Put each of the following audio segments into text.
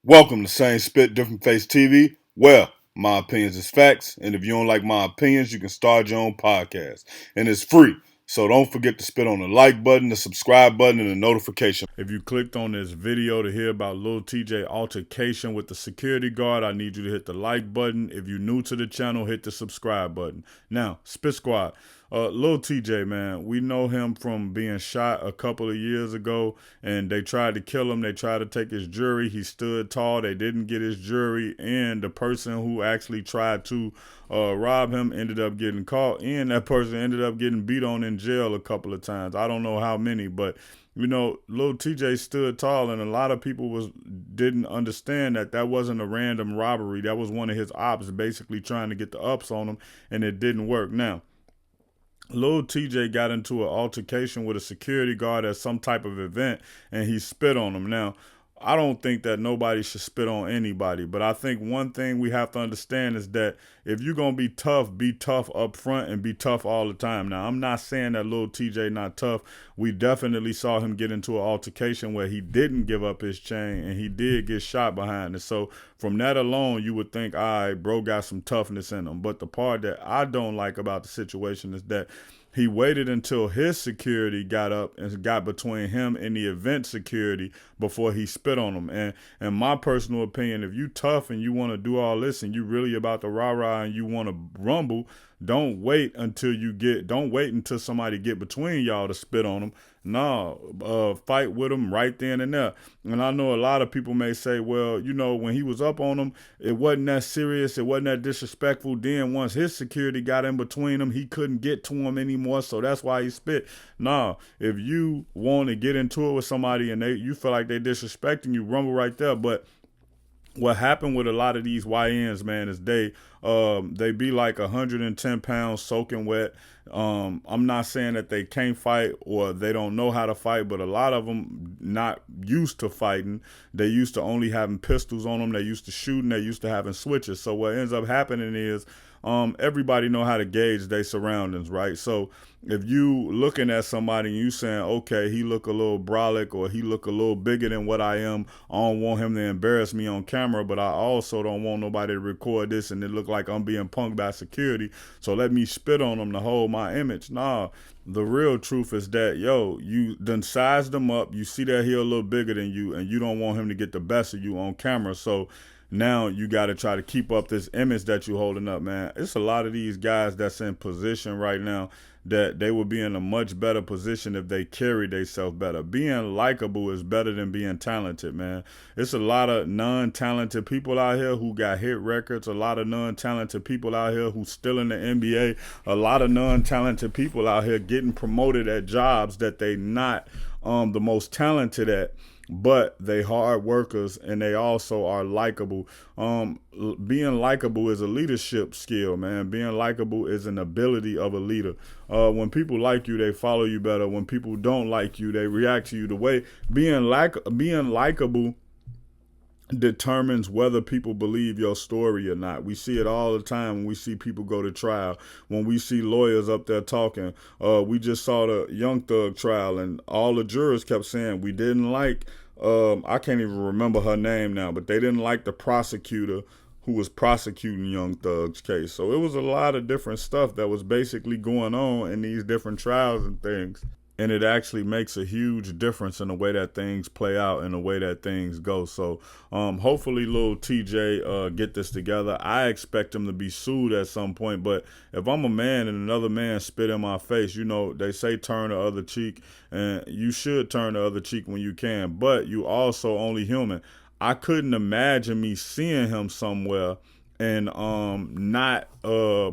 Welcome to Same Spit, Different Face TV. Well, my opinions is facts, and if you don't like my opinions, you can start your own podcast. And it's free. So don't forget to spit on the like button, the subscribe button, and the notification. If you clicked on this video to hear about Lil TJ altercation with the security guard, I need you to hit the like button. If you're new to the channel, hit the subscribe button. Now, Spit Squad. Lil TJ, man, we know him from being shot a couple of years ago, and they tried to kill him. They tried to take his jury. He stood tall. They didn't get his jury, and the person who actually tried to rob him ended up getting caught, and that person ended up getting beat on in jail a couple of times. I don't know how many, but you know, Lil TJ stood tall, and a lot of people didn't understand that that wasn't a random robbery. That was one of his ops, basically trying to get the ups on him, and it didn't work. Now, Lil TJ got into an altercation with a security guard at some type of event, and he spit on him. Now, I don't think that nobody should spit on anybody, but I think one thing we have to understand is that if you're gonna be tough up front and be tough all the time. Now, I'm not saying that Lil TJ not tough. We definitely saw him get into an altercation where he didn't give up his chain and he did get shot behind it. So from that alone, you would think, all right, bro got some toughness in him. But the part that I don't like about the situation is that he waited until his security got up and got between him and the event security before he spit on him. And in my personal opinion, if you tough and you want to do all this and you really about the rah-rah and you want to rumble, don't wait until somebody get between y'all to spit on them. No, fight with them right then and there. And I know a lot of people may say, well, you know, when he was up on them, it wasn't that serious. It wasn't that disrespectful. Then once his security got in between them, he couldn't get to him anymore. So that's why he spit. Nah, if you want to get into it with somebody and you feel like they disrespecting you, rumble right there. But what happened with a lot of these YNs, man, is they be like 110 pounds soaking wet. I'm not saying that they can't fight or they don't know how to fight, but a lot of them not used to fighting. They used to only having pistols on them. They used to shooting. They used to having switches. So what ends up happening is everybody know how to gauge their surroundings, right? So if you looking at somebody and you saying, okay, he look a little brolic or he look a little bigger than what I am, I don't want him to embarrass me on camera, but I also don't want nobody to record this and it look like I'm being punked by security. So let me spit on him to hold my image. Nah, the real truth is that, yo, you done sized him up. You see that he a little bigger than you and you don't want him to get the best of you on camera. So now you got to try to keep up this image that you holding up, man. It's a lot of these guys that's in position right now that they would be in a much better position if they carried themselves better. Being likable is better than being talented, man. It's a lot of non-talented people out here who got hit records, a lot of non-talented people out here who still in the NBA, a lot of non-talented people out here getting promoted at jobs that they not the most talented at, but they hard workers and they also are likable. Being likable is a leadership skill, man. Being likable is an ability of a leader. When people like you, they follow you better. When people don't like you, they react to you. The way being likable determines whether people believe your story or not. We see it all the time when we see people go to trial, when we see lawyers up there talking. We just saw the Young Thug trial and all the jurors kept saying we didn't like, I can't even remember her name now, but they didn't like the prosecutor who was prosecuting Young Thug's case. So it was a lot of different stuff that was basically going on in these different trials and things, and it actually makes a huge difference in the way that things play out and the way that things go. So hopefully Lil TJ get this together. I expect him to be sued at some point, but if I'm a man and another man spit in my face, you know, they say turn the other cheek, and you should turn the other cheek when you can, but you also only human. I couldn't imagine me seeing him somewhere and not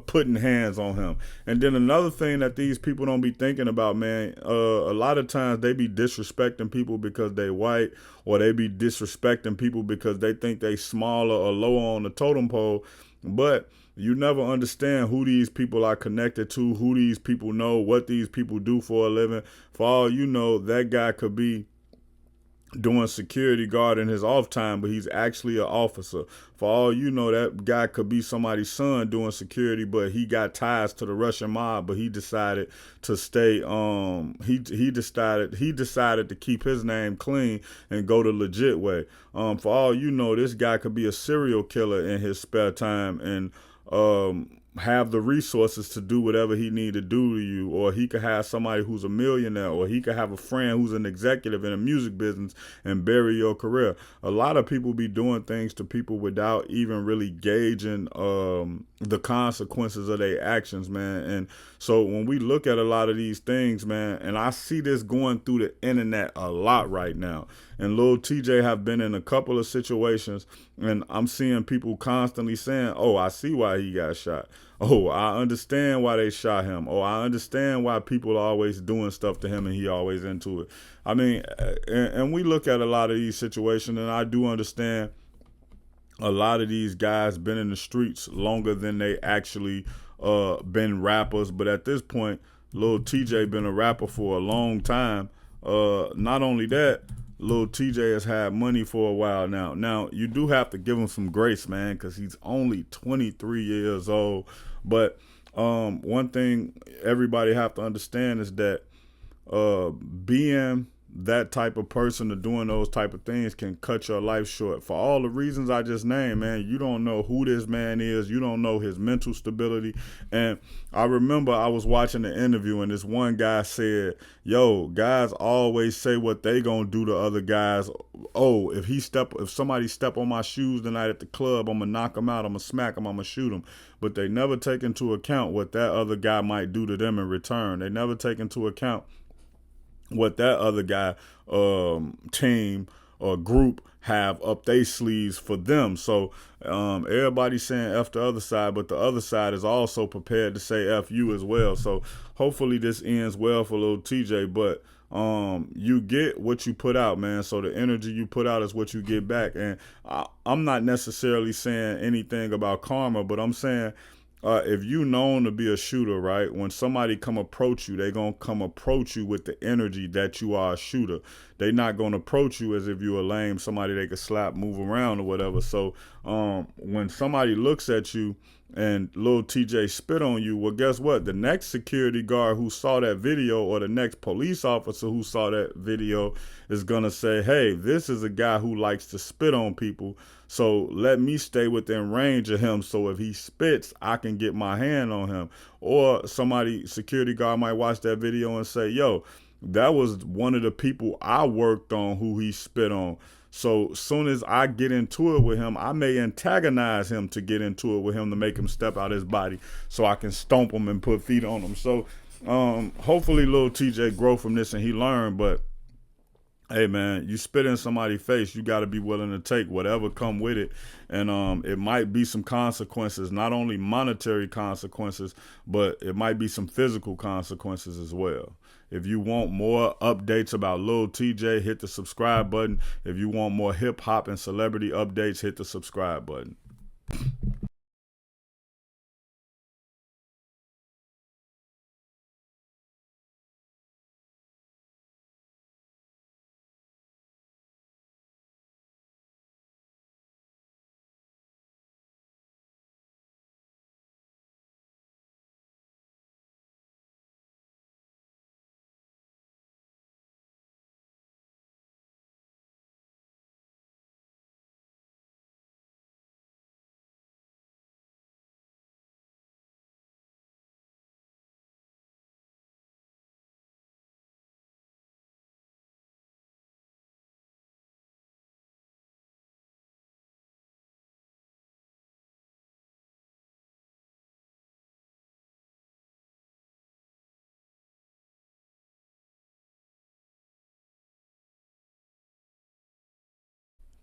putting hands on him. And then another thing that these people don't be thinking about, man, a lot of times they be disrespecting people because they white, or they be disrespecting people because they think they smaller or lower on the totem pole. But you never understand who these people are connected to, who these people know, what these people do for a living. For all you know, that guy could be doing security guard in his off time, but he's actually an officer. For all you know, that guy could be somebody's son doing security, but he got ties to the Russian mob, but he decided to stay he decided to keep his name clean and go the legit way. For all you know, this guy could be a serial killer in his spare time and have the resources to do whatever he need to do to you, or he could have somebody who's a millionaire, or he could have a friend who's an executive in a music business and bury your career. A lot of people be doing things to people without even really gauging the consequences of their actions, man. And so when we look at a lot of these things, man, and I see this going through the internet a lot right now, and Lil TJ have been in a couple of situations, and I'm seeing people constantly saying, "Oh, I see why he got shot. Oh, I understand why they shot him. Oh, I understand why people are always doing stuff to him and he always into it." I mean, and we look at a lot of these situations, and I do understand a lot of these guys been in the streets longer than they actually been rappers. But at this point, Lil TJ been a rapper for a long time. Not only that, Lil TJ has had money for a while now. Now you do have to give him some grace, man, because he's only 23 years old. But one thing everybody have to understand is that being that type of person or doing those type of things can cut your life short for all the reasons I just named, man. You don't know who this man is. You don't know his mental stability. And I remember I was watching the interview and this one guy said, "Yo, guys always say what they gonna do to other guys. Oh, if somebody step on my shoes tonight at the club, I'm gonna knock them out. I'm gonna smack them. I'm gonna shoot them." But they never take into account what that other guy might do to them in return. They never take into account what that other guy team or group have up their sleeves for them. So everybody's saying F the other side, but the other side is also prepared to say F you as well. So hopefully this ends well for Lil TJ, but you get what you put out, man. So the energy you put out is what you get back. And I'm not necessarily saying anything about karma, but I'm saying if you known to be a shooter, right? When somebody come approach you, they gonna come approach you with the energy that you are a shooter. They not gonna approach you as if you a lame somebody they could slap, move around or whatever. So when somebody looks at you and Lil TJ spit on you, well, guess what? The next security guard who saw that video or the next police officer who saw that video is gonna say, "Hey, this is a guy who likes to spit on people. So let me stay within range of him. So if he spits, I can get my hand on him." Or security guard might watch that video and say, "Yo, that was one of the people I worked on who he spit on. So soon as I get into it with him, I may antagonize him to get into it with him to make him step out his body so I can stomp him and put feet on him." So hopefully Lil TJ grow from this and he learn. But hey man, you spit in somebody's face, you got to be willing to take whatever come with it. And it might be some consequences, not only monetary consequences, but it might be some physical consequences as well. If you want more updates about Lil TJ, hit the subscribe button. If you want more hip hop and celebrity updates, hit the subscribe button.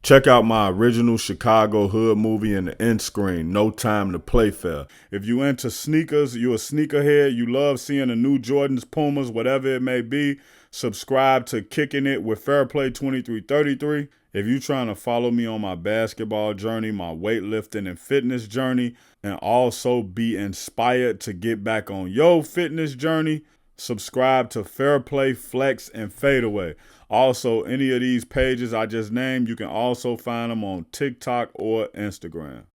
Check out my original Chicago hood movie in the end screen, No Time to Play Fair. If you into sneakers, you a sneakerhead, you love seeing the new Jordans, Pumas, whatever it may be, subscribe to Kicking It with Fairplay 2333. If you trying to follow me on my basketball journey, my weightlifting and fitness journey, and also be inspired to get back on your fitness journey, Subscribe to Fair Play, Flex, and Fadeaway. Also, any of these pages I just named, you can also find them on TikTok or Instagram.